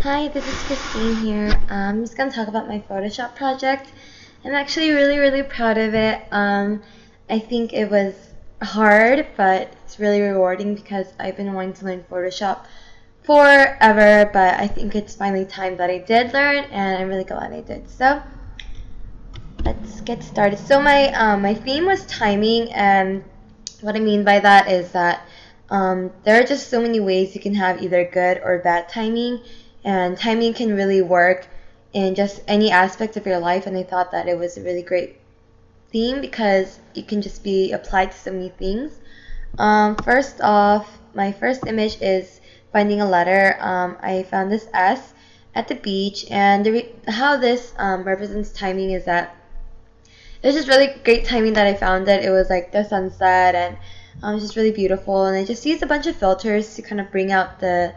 Hi, this is Christine here. I'm just gonna talk about my Photoshop project. I'm actually really proud of it. I think it was hard, but it's really rewarding because I've been wanting to learn Photoshop forever, but I think it's finally time that I did learn, and I'm really glad I did. So let's get started. So my theme was timing, and what I mean by that is that there are just so many ways you can have either good or bad timing, and timing can really work in just any aspect of your life. And I thought that it was a really great theme because it can just be applied to so many things. First off, my first image is finding a letter. I found this S at the beach, and how this represents timing is that it was just really great timing that I found it. It was like the sunset, and it was just really beautiful. And I just used a bunch of filters to kind of bring out the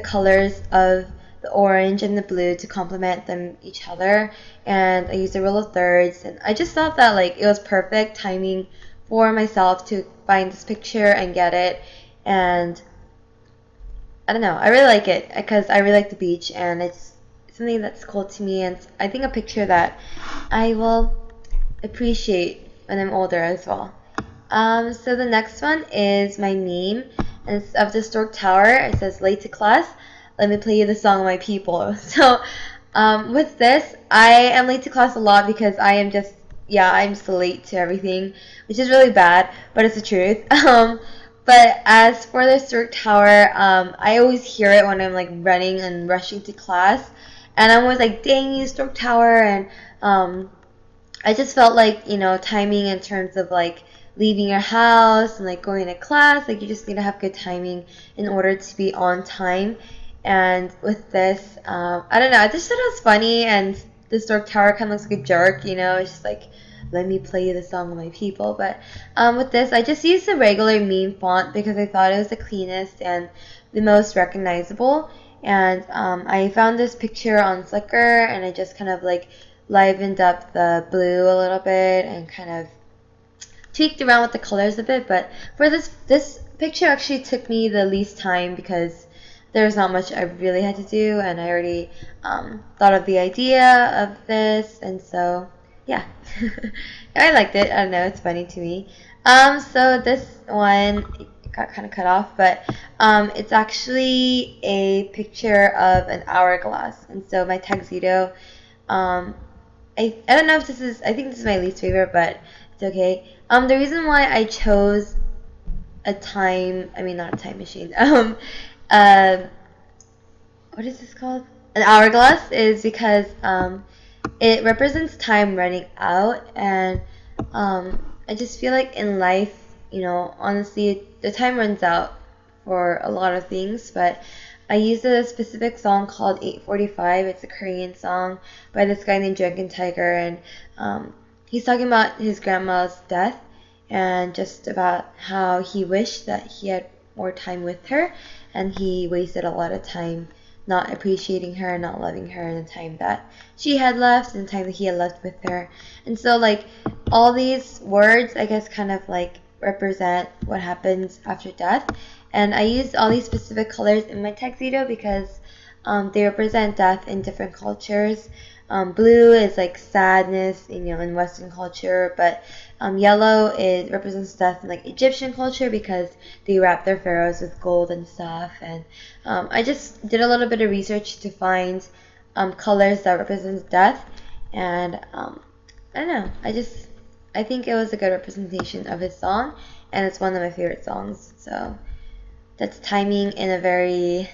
colors of the orange and the blue to complement them each other. And I used a rule of thirds, and I just thought that like it was perfect timing for myself to find this picture and get it. And I don't know, I really like it because I really like the beach, and it's something that's cool to me, and I think a picture that I will appreciate when I'm older as well. So the next one is my meme, and it's of the Stork Tower. It says, "Late to class, let me play you the song of my people." So with this, I am late to class a lot because I'm just late to everything, which is really bad, but it's the truth. But as for the Stork Tower, I always hear it when I'm like running and rushing to class, and I'm always like, "Dang you, Stork Tower!" And I just felt like, timing in terms of like leaving your house and like going to class, like you just need to have good timing in order to be on time. And with this, I don't know, I just thought it was funny, and the Stork Tower kind of looks like a jerk, it's just like, let me play you the song of my people. But with this, I just used the regular meme font because I thought it was the cleanest and the most recognizable. And I found this picture on Flickr, and I just kind of like livened up the blue a little bit and kind of tweaked around with the colors a bit. But for this picture actually took me the least time because there's not much I really had to do, and I already thought of the idea of this, and so yeah. I liked it. I don't know, it's funny to me. So this one got kind of cut off, but it's actually a picture of an hourglass, and so my tuxedo, I don't know if this is, I think this is my least favorite, but it's okay. The reason why I chose not a time machine, uh, what is this called? An hourglass is because it represents time running out, and I just feel like in life, honestly, the time runs out for a lot of things, but I used a specific song called 8:45. It's a Korean song by this guy named Drunken Tiger, and he's talking about his grandma's death and just about how he wished that he had more time with her, and he wasted a lot of time not appreciating her, not loving her in the time that she had left and the time that he had left with her. And so like all these words, I guess, kind of like represent what happens after death. And I used all these specific colors in my tuxedo because they represent death in different cultures. Blue is like sadness, in Western culture, but yellow represents death in like Egyptian culture because they wrap their pharaohs with gold and stuff. And I just did a little bit of research to find colors that represent death, and I don't know. I think it was a good representation of his song, and it's one of my favorite songs. So that's timing in a very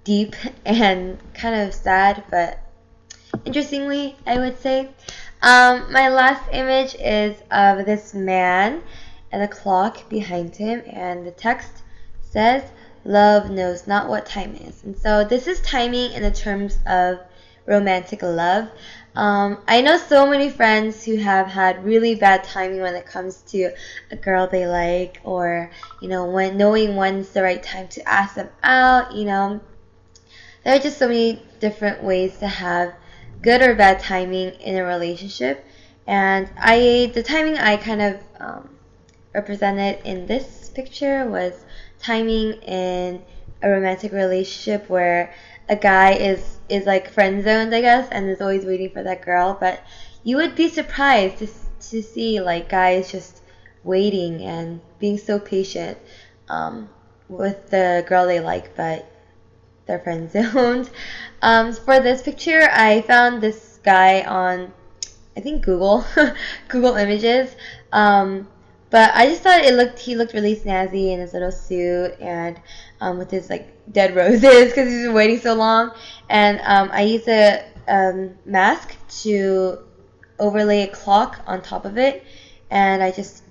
deep and kind of sad, but interestingly, I would say. My last image is of this man and a clock behind him, and the text says, "Love knows not what time is." And so this is timing in the terms of romantic love. I know so many friends who have had really bad timing when it comes to a girl they like, or when knowing when's the right time to ask them out. There are just so many different ways to have good or bad timing in a relationship, and the timing I kind of represented in this picture was timing in a romantic relationship where a guy is like friend zoned, I guess, and is always waiting for that girl. But you would be surprised to see like guys just waiting and being so patient with the girl they like, but they're friend zoned. For this picture, I found this guy on, I think, Google, Google Images. But I just thought he looked really snazzy in his little suit and with his like dead roses because he's been waiting so long. And I used a mask to overlay a clock on top of it, and I just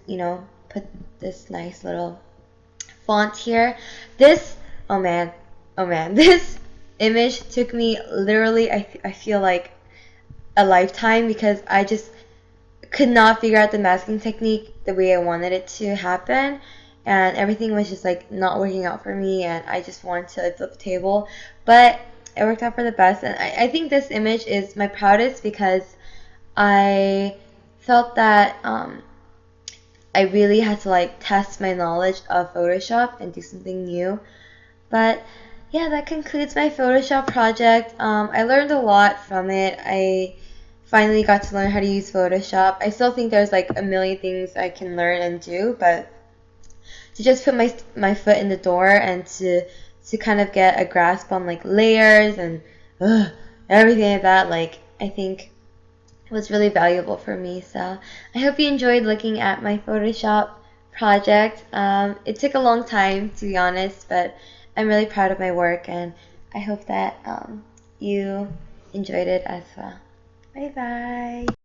put this nice little font here. This, oh man, this image took me literally, I feel like a lifetime, because I just could not figure out the masking technique the way I wanted it to happen, and everything was just like not working out for me, and I just wanted to like, flip the table, but it worked out for the best. And I think this image is my proudest because I felt that I really had to like test my knowledge of Photoshop and do something new. But yeah, that concludes my Photoshop project. I learned a lot from it. I finally got to learn how to use Photoshop. I still think there's like a million things I can learn and do, but to just put my foot in the door and to kind of get a grasp on like layers and everything like that, like I think was really valuable for me. So I hope you enjoyed looking at my Photoshop project. It took a long time, to be honest, but I'm really proud of my work, and I hope that you enjoyed it as well. Bye bye.